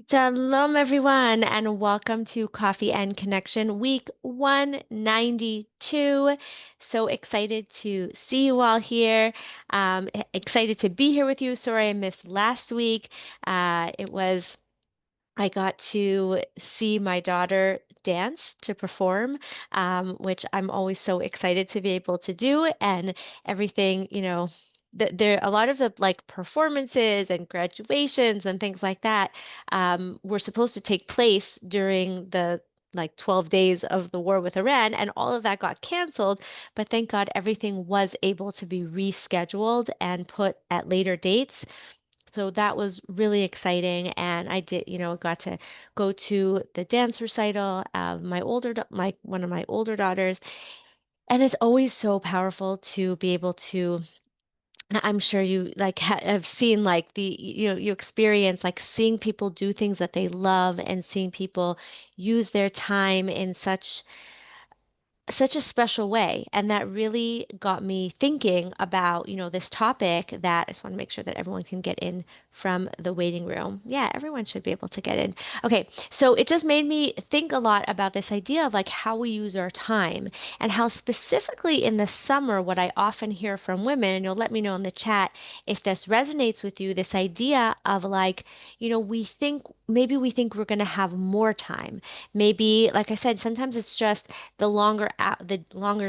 Shalom, everyone, and welcome to Coffee and Connection week 192. So excited to see you all here. Excited to be here with you. Sorry I missed last week. I got to see my daughter dance to perform, which I'm always so excited to be able to do. And everything, there a lot of the like performances and graduations and things like that were supposed to take place during the like 12 days of the war with Iran, and all of that got canceled. But thank God everything was able to be rescheduled and put at later dates. So that was really exciting, and I did, got to go to the dance recital of my one of my older daughters, and it's always so powerful to be able to. I'm sure you like have seen like you experience like seeing people do things that they love and seeing people use their time in such a special way. And that really got me thinking about, this topic that I just want to make sure that everyone can get in from the waiting room. Yeah, everyone should be able to get in. Okay, so it just made me think a lot about this idea of like how we use our time and how specifically in the summer, what I often hear from women, and you'll let me know in the chat if this resonates with you, this idea of like, maybe we think we're going to have more time. Maybe, like I said, sometimes it's just the longer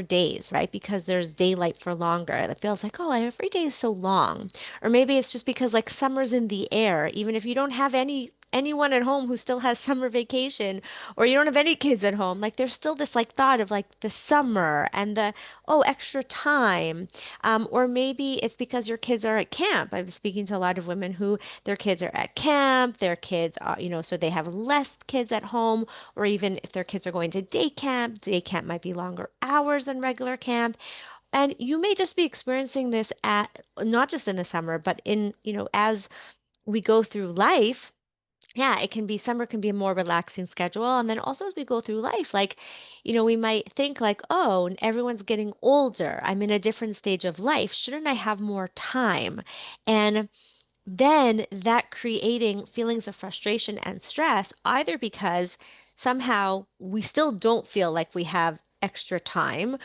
days, right? Because there's daylight for longer. It feels like, oh, every day is so long. Or maybe it's just because like summer's in the air, even if you don't have anyone at home who still has summer vacation, or you don't have any kids at home, like there's still this like thought of like the summer and the extra time. Or maybe it's because your kids are at camp. I'm speaking to a lot of women who their kids are at camp, their kids are, so they have less kids at home, or even if their kids are going to day camp might be longer hours than regular camp. And you may just be experiencing this at not just in the summer, but in, as we go through life. Yeah, it can be summer can be a more relaxing schedule. And then also as we go through life, like, we might think like, oh, everyone's getting older. I'm in a different stage of life. Shouldn't I have more time? And then that creating feelings of frustration and stress, either because somehow we still don't feel like we have extra time,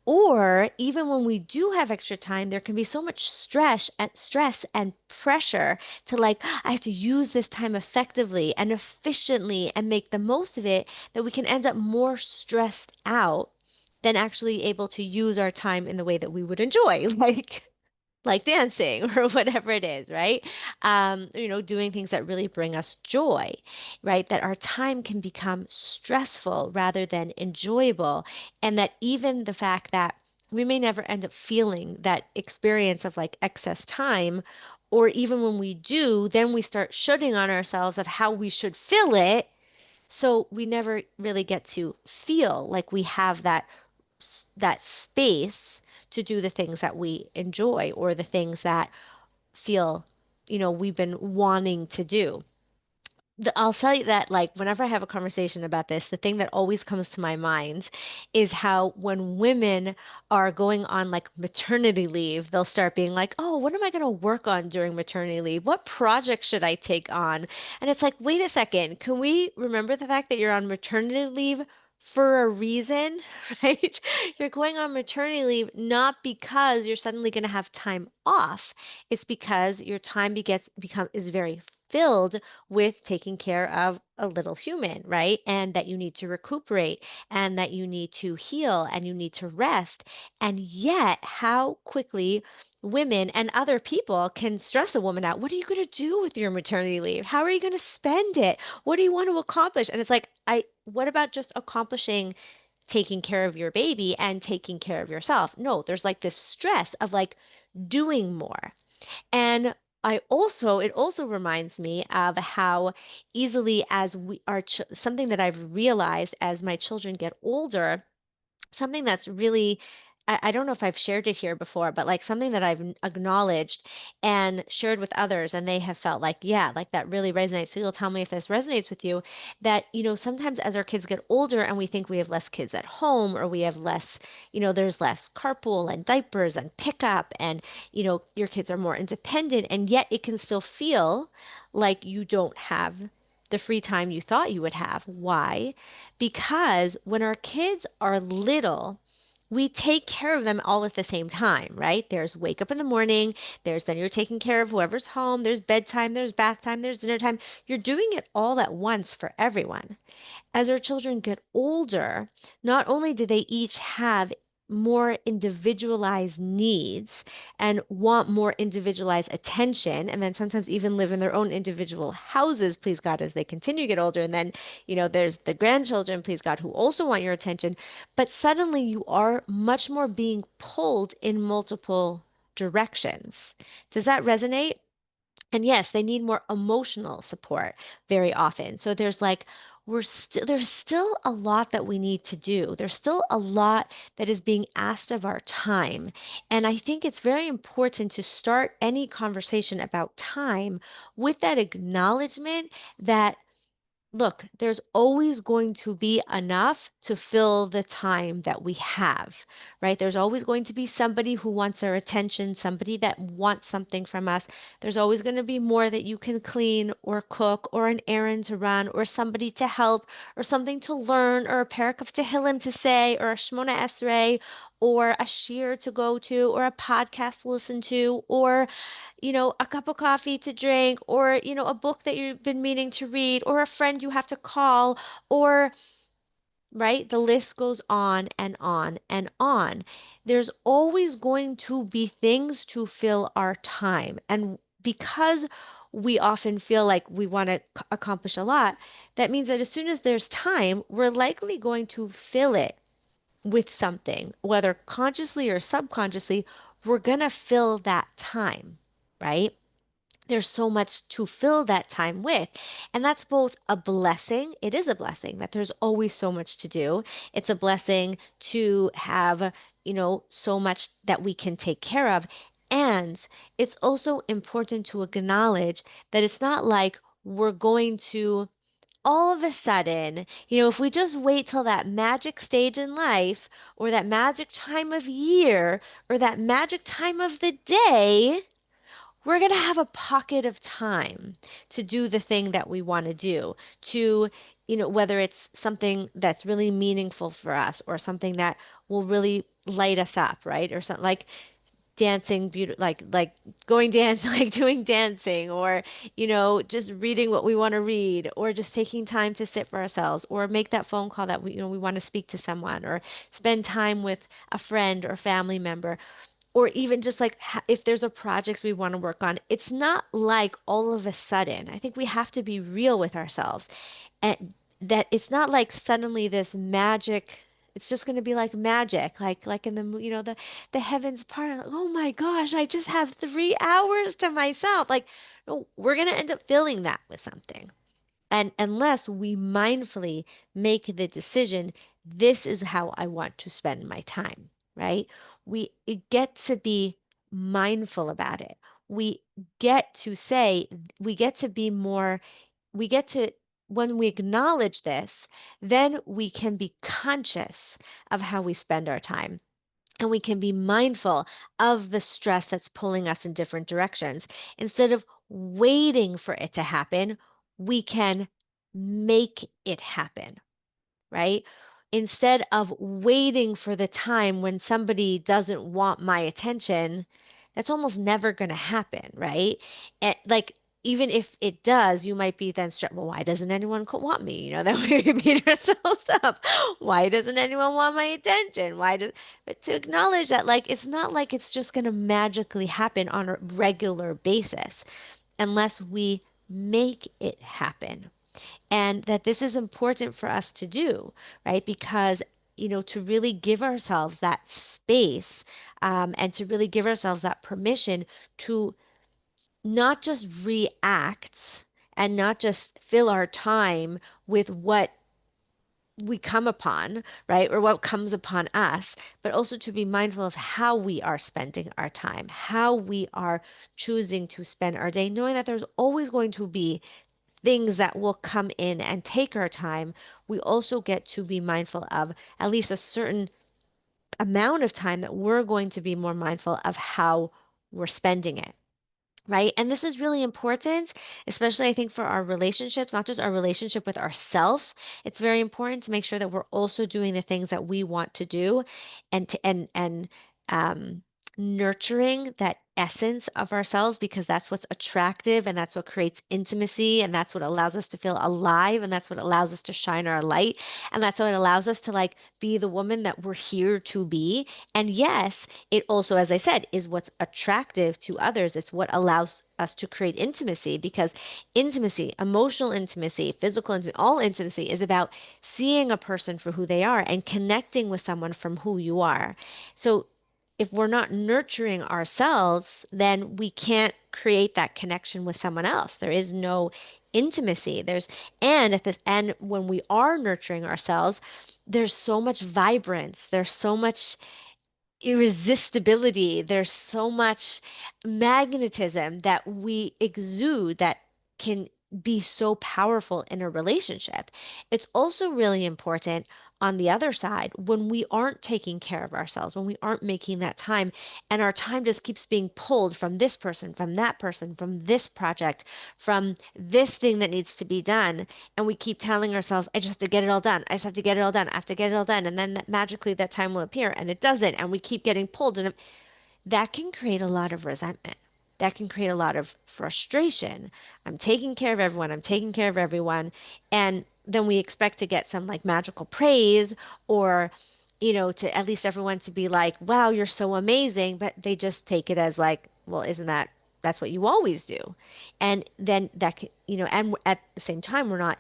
or even when we do have extra time, there can be so much stress and pressure to like, I have to use this time effectively and efficiently and make the most of it, that we can end up more stressed out than actually able to use our time in the way that we would enjoy. Like dancing or whatever it is, right? Doing things that really bring us joy, right? That our time can become stressful rather than enjoyable. And that even the fact that we may never end up feeling that experience of like excess time, or even when we do, then we start shooting on ourselves of how we should fill it. So we never really get to feel like we have that space to do the things that we enjoy or the things that feel, we've been wanting to do. I'll tell you that, like, whenever I have a conversation about this, the thing that always comes to my mind is how when women are going on like maternity leave, they'll start being like, oh, what am I going to work on during maternity leave? What project should I take on? And it's like, wait a second, can we remember the fact that you're on maternity leave for a reason, right? You're going on maternity leave not because you're suddenly going to have time off. It's because your time is very filled with taking care of a little human, right? And that you need to recuperate and that you need to heal and you need to rest. And yet, how quickly women and other people can stress a woman out. What are you going to do with your maternity leave? How are you going to spend it? What do you want to accomplish? And it's like, what about just accomplishing taking care of your baby and taking care of yourself? No, there's like this stress of like doing more. And it also reminds me of how easily as something that I've realized as my children get older, something that's really, I don't know if I've shared it here before, but like something that I've acknowledged and shared with others, and they have felt like, yeah, like that really resonates. So you'll tell me if this resonates with you, that, sometimes as our kids get older and we think we have less kids at home, or we have less, there's less carpool and diapers and pickup, and, your kids are more independent, and yet it can still feel like you don't have the free time you thought you would have. Why? Because when our kids are little, we take care of them all at the same time, right? There's wake up in the morning, there's then you're taking care of whoever's home, there's bedtime, there's bath time, there's dinner time. You're doing it all at once for everyone. As our children get older, not only do they each have more individualized needs and want more individualized attention, and then sometimes even live in their own individual houses, please God, as they continue to get older. And then, there's the grandchildren, please God, who also want your attention. But suddenly you are much more being pulled in multiple directions. Does that resonate? And yes, they need more emotional support very often. So there's still a lot that we need to do. There's still a lot that is being asked of our time. And I think it's very important to start any conversation about time with that acknowledgement that look, there's always going to be enough to fill the time that we have, right? There's always going to be somebody who wants our attention, somebody that wants something from us. There's always going to be more that you can clean or cook or an errand to run or somebody to help or something to learn or a parak of Tehillim to say or a Shmona Esrei or a shir to go to or a podcast to listen to or a cup of coffee to drink, or, a book that you've been meaning to read, or a friend you have to call, or, right? The list goes on and on and on. There's always going to be things to fill our time. And because we often feel like we want to accomplish a lot, that means that as soon as there's time, we're likely going to fill it with something, whether consciously or subconsciously, we're going to fill that time, right? There's so much to fill that time with. And that's both a blessing. It is a blessing that there's always so much to do. It's a blessing to have, so much that we can take care of. And it's also important to acknowledge that it's not like we're going to all of a sudden, if we just wait till that magic stage in life or that magic time of year or that magic time of the day, we're going to have a pocket of time to do the thing that we want to do, to, whether it's something that's really meaningful for us or something that will really light us up, right? Or something like dancing, like going dance, like doing dancing, or, just reading what we want to read, or just taking time to sit for ourselves, or make that phone call that we want to speak to someone, or spend time with a friend or family member or even just like if there's a project we want to work on, it's not like all of a sudden. I think we have to be real with ourselves and that it's not like suddenly this magic. It's just going to be like magic, like in the heavens part. Like, oh my gosh, I just have 3 hours to myself. Like, no, we're going to end up filling that with something. And unless we mindfully make the decision, this is how I want to spend my time, right? We get to be mindful about it. We get to say, we get to be more, we get to, when we acknowledge this, then we can be conscious of how we spend our time. And we can be mindful of the stress that's pulling us in different directions. Instead of waiting for it to happen, we can make it happen, right? Instead of waiting for the time when somebody doesn't want my attention, that's almost never going to happen, right? And like, even if it does, you might be then stressed. Well, why doesn't anyone want me? Then we beat ourselves up. Why doesn't anyone want my attention? But to acknowledge that, like, it's not like it's just going to magically happen on a regular basis unless we make it happen and that this is important for us to do, right? Because, to really give ourselves that space and to really give ourselves that permission to not just react and not just fill our time with what we come upon, right? Or what comes upon us, but also to be mindful of how we are spending our time, how we are choosing to spend our day, knowing that there's always going to be things that will come in and take our time, we also get to be mindful of at least a certain amount of time that we're going to be more mindful of how we're spending it. right? And this is really important, especially I think for our relationships, not just our relationship with ourself. It's very important to make sure that we're also doing the things that we want to do and um nurturing that essence of ourselves, because that's what's attractive and that's what creates intimacy and that's what allows us to feel alive and that's what allows us to shine our light and that's what allows us to like be the woman that we're here to be. And yes, it also, as I said, is what's attractive to others. It's what allows us to create intimacy, because intimacy, emotional intimacy, physical intimacy, all intimacy is about seeing a person for who they are and connecting with someone from who you are. So if we're not nurturing ourselves, then we can't create that connection with someone else. There is no intimacy. And at this, and when we are nurturing ourselves, there's so much vibrance. There's so much irresistibility. There's so much magnetism that we exude that can be so powerful in a relationship. It's also really important on the other side when we aren't taking care of ourselves, when we aren't making that time, and our time just keeps being pulled from this person, from that person, from this project, from this thing that needs to be done. And we keep telling ourselves, I just have to get it all done. I just have to get it all done. I have to get it all done. And then magically that time will appear and it doesn't. And we keep getting pulled. And that can create a lot of resentment. That can create a lot of frustration. I'm taking care of everyone. I'm taking care of everyone. And then we expect to get some like magical praise or, to at least everyone to be like, wow, you're so amazing. But they just take it as like, well, isn't that's what you always do? And then that can, and at the same time, we're not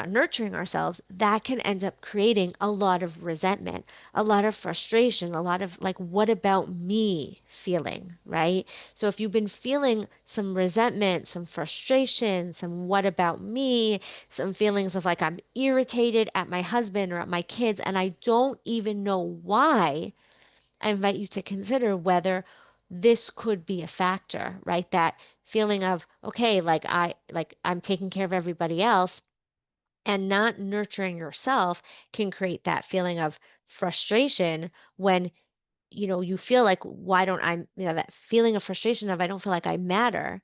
nurturing ourselves, that can end up creating a lot of resentment, a lot of frustration, a lot of like, what about me feeling, right? So if you've been feeling some resentment, some frustration, some what about me, some feelings of like, I'm irritated at my husband or at my kids, and I don't even know why, I invite you to consider whether this could be a factor, right? That feeling of, okay, I'm taking care of everybody else and not nurturing yourself can create that feeling of frustration when, you feel like, why don't I, that feeling of frustration of, I don't feel like I matter.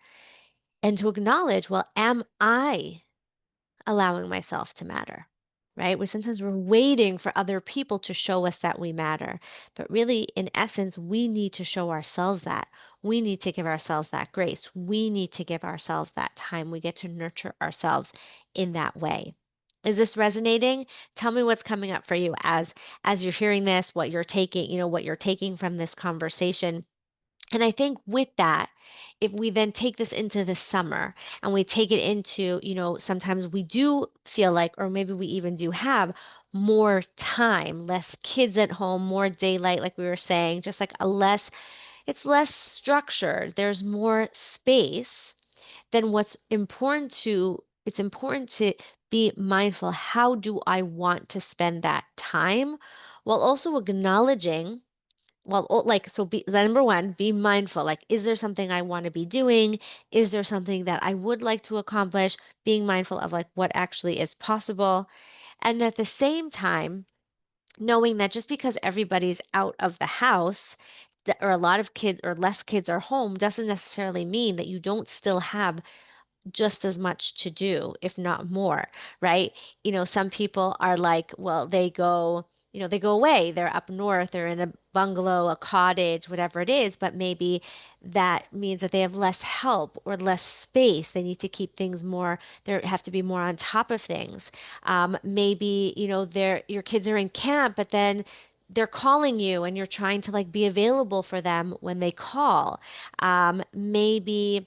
And to acknowledge, well, am I allowing myself to matter? Right? Where sometimes we're waiting for other people to show us that we matter. But really, in essence, we need to show ourselves that. We need to give ourselves that grace. We need to give ourselves that time. We get to nurture ourselves in that way. Is this resonating? Tell me what's coming up for you as you're hearing this, what you're taking, what you're taking from this conversation. And I think with that, if we then take this into the summer and we take it into, sometimes we do feel like, or maybe we even do have more time, less kids at home, more daylight, like we were saying, just like it's less structured. There's more space. Then it's important to be mindful. How do I want to spend that time while also acknowledging well, like, so number one, be mindful. Like, is there something I want to be doing? Is there something that I would like to accomplish? Being mindful of like what actually is possible. And at the same time, knowing that just because everybody's out of the house, or a lot of kids or less kids are home, doesn't necessarily mean that you don't still have just as much to do, if not more, right? Some people are like, well, they go away, they're up north, they're in a bungalow, a cottage, whatever it is, but maybe that means that they have less help or less space. They need to keep things more, they have to be more on top of things. Maybe, your kids are in camp, but then they're calling you and you're trying to like be available for them when they call. Maybe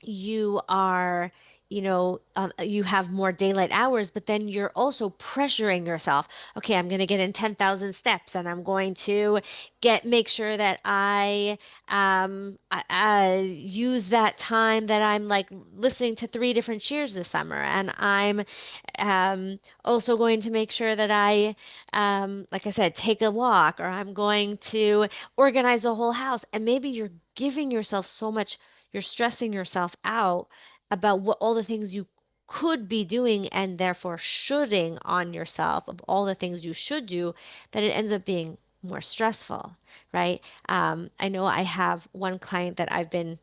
you are, you have more daylight hours, but then you're also pressuring yourself. Okay, I'm going to get in 10,000 steps and I'm going to make sure that I use that time that I'm like listening to three different cheers this summer. And I'm also going to make sure that like I said, take a walk, or I'm going to organize the whole house. And maybe you're giving yourself so much, you're stressing yourself out about what all the things you could be doing and therefore shoulding on yourself of all the things you should do, that it ends up being more stressful, right? I know I have one client that I've been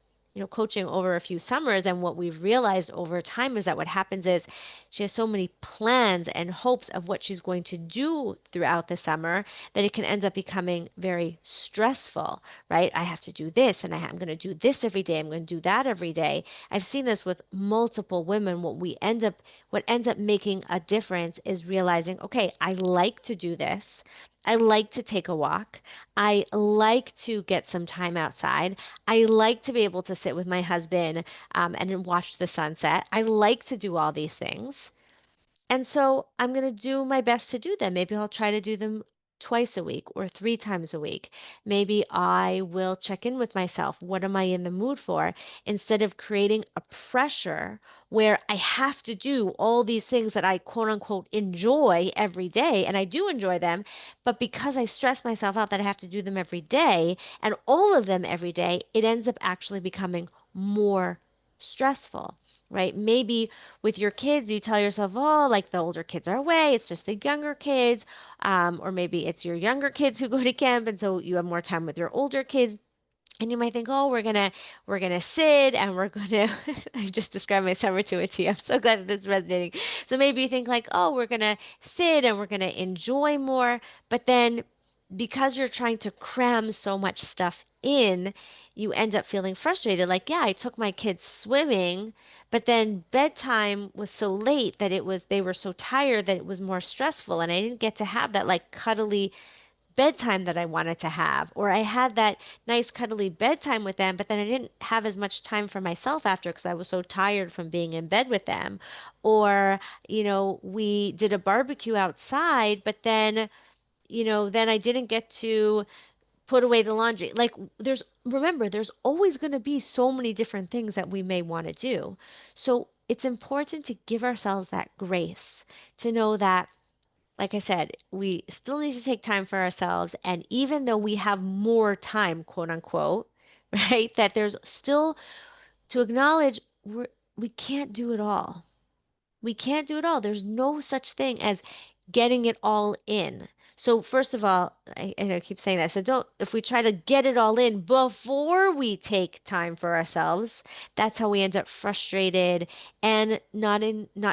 coaching over a few summers, and what we've realized over time is that what happens is she has so many plans and hopes of what she's going to do throughout the summer that it can end up becoming very stressful, right? I have to do this, and I'm going to do this every day. I'm going to do that every day. I've seen this with multiple women. What ends up making a difference is realizing, okay, I like to do this. I like to take a walk. I like to get some time outside. I like to be able to sit with my husband and then watch the sunset. I like to do all these things. And so I'm going to do my best to do them. Maybe I'll try to do them twice a week or three times a week. Maybe I will check in with myself. What am I in the mood for? Instead of creating a pressure where I have to do all these things that I quote unquote enjoy every day. And I do enjoy them. But because I stress myself out that I have to do them every day and all of them every day, it ends up actually becoming more stressful, right? Maybe with your kids, you tell yourself, oh, like the older kids are away, it's just the younger kids. Or maybe it's your younger kids who go to camp, and so you have more time with your older kids. And you might think, oh, we're gonna sit and we're gonna I just described my summer to a T. I'm so glad that this is resonating. So maybe you think like, oh, we're gonna sit and we're gonna enjoy more, but then because you're trying to cram so much stuff in, you end up feeling frustrated. Like, yeah, I took my kids swimming, but then bedtime was so late that they were so tired that it was more stressful, and I didn't get to have that like cuddly bedtime that I wanted to have, or I had that nice cuddly bedtime with them, but then I didn't have as much time for myself after because I was so tired from being in bed with them. Or, we did a barbecue outside, but then I didn't get to put away the laundry. Like remember, there's always going to be so many different things that we may want to do. So it's important to give ourselves that grace to know that, like I said, we still need to take time for ourselves. And even though we have more time, quote unquote, right, that there's still to acknowledge we can't do it all. We can't do it all. There's no such thing as getting it all in. So first of all, I keep saying that. So don't, if we try to get it all in before we take time for ourselves, that's how we end up frustrated and not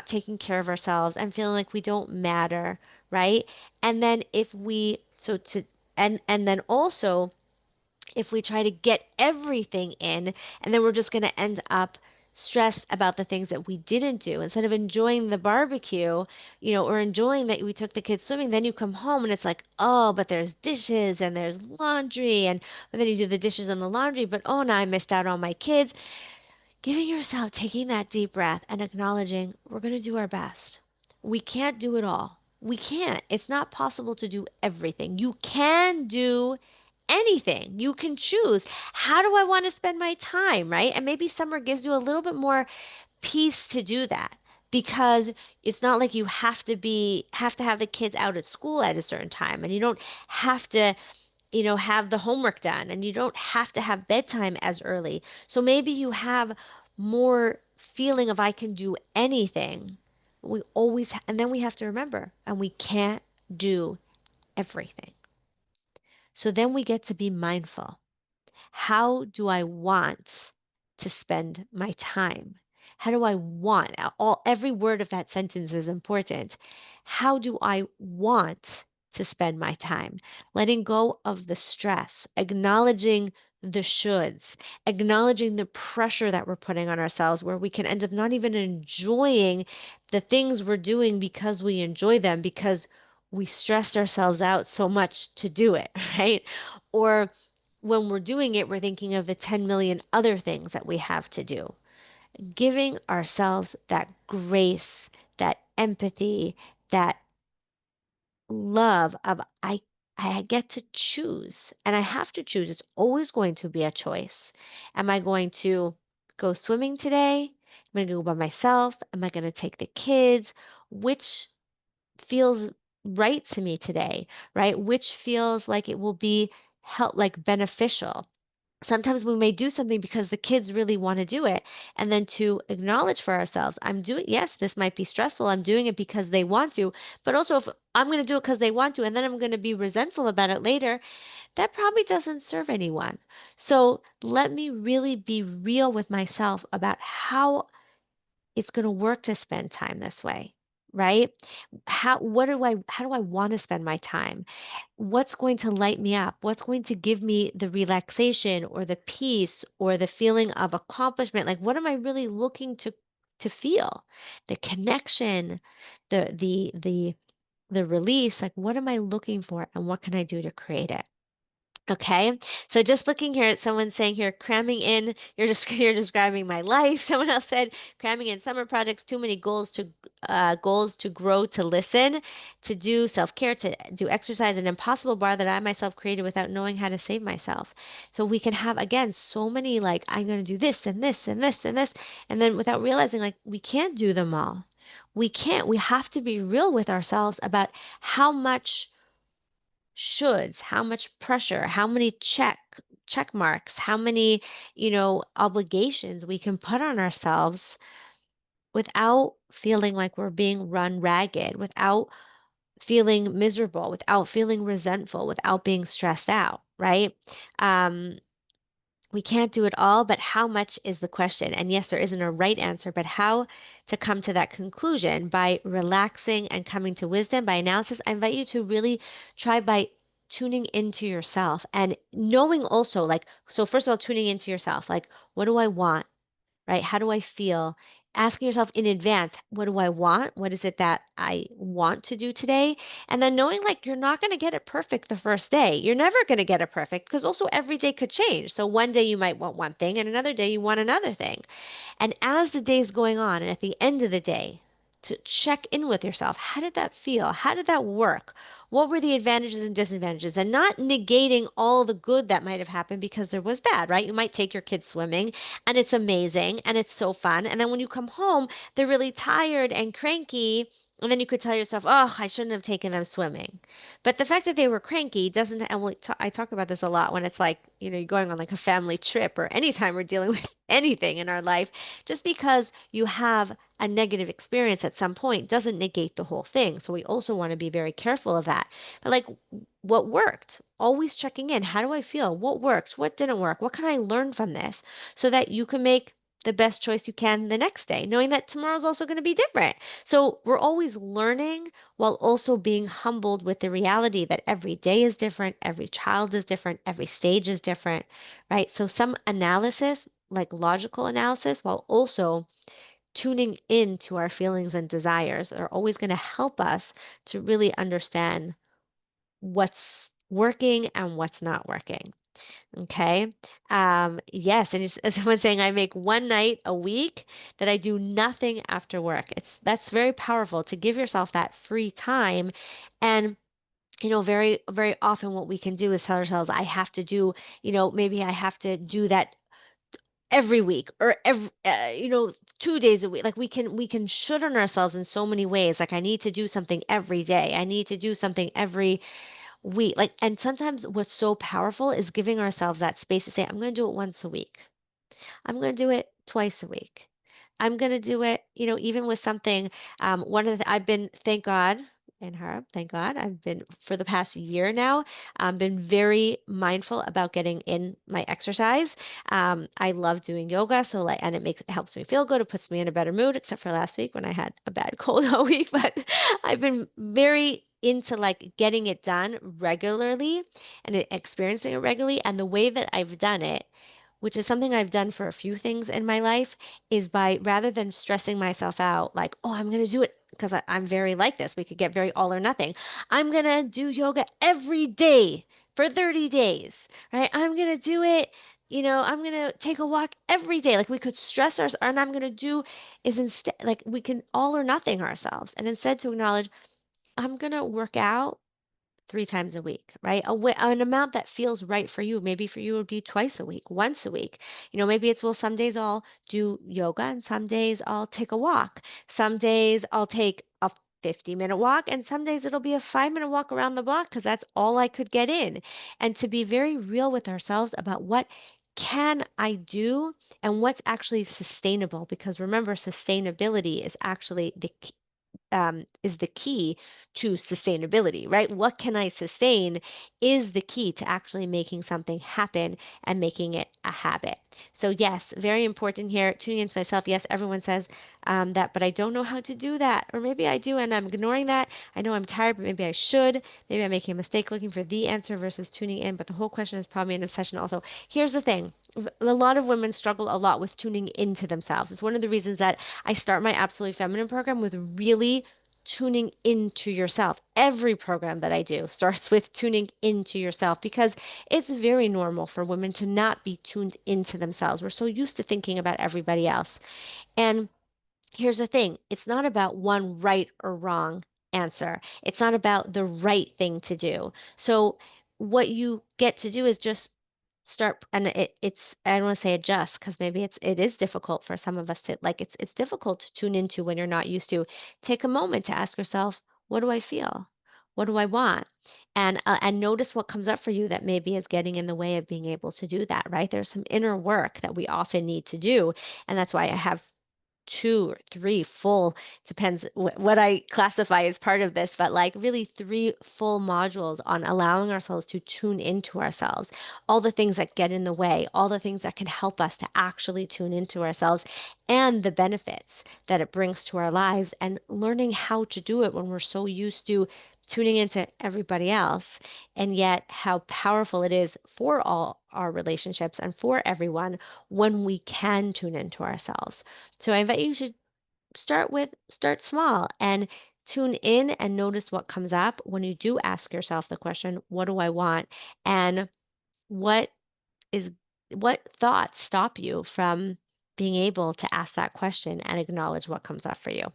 taking care of ourselves and feeling like we don't matter, right? And then if we, so to, and then also if we try to get everything in, and then we're just going to end up stressed about the things that we didn't do instead of enjoying the barbecue, or enjoying that we took the kids swimming. Then you come home and it's like, oh, but there's dishes and there's laundry, and then you do the dishes and the laundry, but oh, now I missed out on my kids. Giving yourself, taking that deep breath and acknowledging we're going to do our best. We can't do it all. We can't. It's not possible to do everything. You can do anything. You can choose. How do I want to spend my time, right? And maybe summer gives you a little bit more peace to do that because it's not like you have to have the kids out at school at a certain time, and you don't have to have the homework done, and you don't have to have bedtime as early. So maybe you have more feeling of I can do anything. And then we have to remember, and we can't do everything. So then we get to be mindful. How do I want to spend my time? How do I want? Every word of that sentence is important. How do I want to spend my time? Letting go of the stress, acknowledging the shoulds, acknowledging the pressure that we're putting on ourselves, where we can end up not even enjoying the things we're doing because we enjoy them, because we stressed ourselves out so much to do it, right? Or when we're doing it, we're thinking of the 10 million other things that we have to do. Giving ourselves that grace, that empathy, that love of I get to choose, and I have to choose. It's always going to be a choice. Am I going to go swimming today? Am I going to go by myself? Am I going to take the kids? Which feels right to me today, right? Which feels like it will be help like beneficial. Sometimes we may do something because the kids really want to do it. And then to acknowledge for ourselves, I'm doing, yes, this might be stressful. I'm doing it because they want to. But also, if I'm going to do it because they want to, and then I'm going to be resentful about it later, that probably doesn't serve anyone. So let me really be real with myself about how it's going to work to spend time this way, right? How do I want to spend my time? What's going to light me up? What's going to give me the relaxation or the peace or the feeling of accomplishment? Like, what am I really looking to feel? The connection, the release, like what am I looking for and what can I do to create it? Okay. So just looking here at someone saying here, cramming in, you're just you're describing my life. Someone else said cramming in summer projects, too many goals to grow, to listen, to do self-care, to do exercise, an impossible bar that I myself created without knowing how to save myself. So we can have again so many like I'm gonna do this and this and this and this, and then without realizing like we can't do them all. We can't. We have to be real with ourselves about how much shoulds, how much pressure, how many check marks, how many, obligations we can put on ourselves without feeling like we're being run ragged, without feeling miserable, without feeling resentful, without being stressed out, right? Um, we can't do it all, but how much is the question? And yes, there isn't a right answer, but how to come to that conclusion by relaxing and coming to wisdom by analysis. I invite you to really try by tuning into yourself and knowing also, like, so first of all, tuning into yourself, like, what do I want? Right? How do I feel? Asking yourself in advance, what do I want? What is it that I want to do today? And then knowing like you're not going to get it perfect the first day. You're never going to get it perfect because also every day could change. So one day you might want one thing and another day you want another thing. And as the day's going on, and at the end of the day, to check in with yourself. How did that feel? How did that work? What were the advantages and disadvantages? And not negating all the good that might have happened because there was bad, right? You might take your kids swimming and it's amazing and it's so fun. And then when you come home, they're really tired and cranky. And then you could tell yourself, oh, I shouldn't have taken them swimming. But the fact that they were cranky doesn't, and I talk about this a lot when it's like, you're going on like a family trip or anytime we're dealing with anything in our life, just because you have a negative experience at some point doesn't negate the whole thing. So we also want to be very careful of that. But like, what worked? Always checking in. How do I feel? What worked? What didn't work? What can I learn from this so that you can make the best choice you can the next day, knowing that tomorrow's also going to be different. So we're always learning while also being humbled with the reality that every day is different, every child is different, every stage is different, right? So some analysis, like logical analysis, while also tuning in to our feelings and desires are always going to help us to really understand what's working and what's not working. Okay. Yes. And just, as someone saying, I make one night a week that I do nothing after work. That's very powerful to give yourself that free time. And very, very often what we can do is tell ourselves, I have to do, maybe I have to do that every week or 2 days a week. Like we can should on ourselves in so many ways. Like I need to do something every day, I need to do something every week, like, and sometimes what's so powerful is giving ourselves that space to say I'm going to do it once a week, I'm going to do it twice a week. I'm going to do it, even with something. One of the, I've been, thank God, and her, thank God, I've been for the past year now, been very mindful about getting in my exercise. I love doing yoga. So like, and it helps me feel good. It puts me in a better mood, except for last week when I had a bad cold all week. But I've been very into like getting it done regularly and experiencing it regularly. And the way that I've done it, which is something I've done for a few things in my life, is by rather than stressing myself out, like, oh, I'm going to do it because I'm very like this. We could get very all or nothing. I'm going to do yoga every day for 30 days, right? I'm going to do it. I'm going to take a walk every day. Like we could stress ourselves, and I'm going to do is instead, like, we can all or nothing ourselves. And instead to acknowledge, I'm going to work out 3 times a week, right? An amount that feels right for you. Maybe for you it would be twice a week, once a week. Maybe it's, well, some days I'll do yoga and some days I'll take a walk. Some days I'll take a 50-minute walk and some days it'll be a 5-minute walk around the block because that's all I could get in. And to be very real with ourselves about what can I do and what's actually sustainable? Because remember, sustainability is actually is the key to sustainability, right? What can I sustain is the key to actually making something happen and making it a habit. So, yes, very important here. Tuning into myself. Yes, everyone says that, but I don't know how to do that. Or maybe I do and I'm ignoring that. I know I'm tired, but maybe I should. Maybe I'm making a mistake looking for the answer versus tuning in. But the whole question is probably an obsession also. Here's the thing. A lot of women struggle a lot with tuning into themselves. It's one of the reasons that I start my Absolutely Feminine program with really tuning into yourself. Every program that I do starts with tuning into yourself because it's very normal for women to not be tuned into themselves. We're so used to thinking about everybody else. And here's the thing, it's not about one right or wrong answer. It's not about the right thing to do. So what you get to do is just start, and it's, I don't want to say adjust because maybe it is difficult for some of us to, like, it's difficult to tune into when you're not used to. Take a moment to ask yourself, what do I feel? What do I want? And notice what comes up for you that maybe is getting in the way of being able to do that, right? There's some inner work that we often need to do. And that's why I have 2 or 3 full, depends what I classify as part of this, but like really 3 full modules on allowing ourselves to tune into ourselves, all the things that get in the way, all the things that can help us to actually tune into ourselves, and the benefits that it brings to our lives, and learning how to do it when we're so used to tuning into everybody else, and yet how powerful it is for all our relationships and for everyone when we can tune into ourselves. So I invite you to start small and tune in and notice what comes up when you do ask yourself the question, what do I want? And what is what thoughts stop you from being able to ask that question and acknowledge what comes up for you?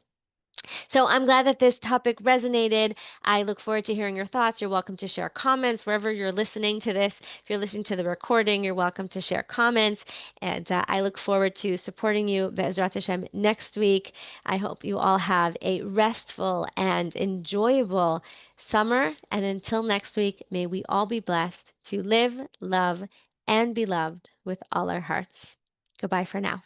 So I'm glad that this topic resonated. I look forward to hearing your thoughts. You're welcome to share comments wherever you're listening to this. If you're listening to the recording, you're welcome to share comments. And I look forward to supporting you, Be'ezrat Hashem, next week. I hope you all have a restful and enjoyable summer. And until next week, may we all be blessed to live, love, and be loved with all our hearts. Goodbye for now.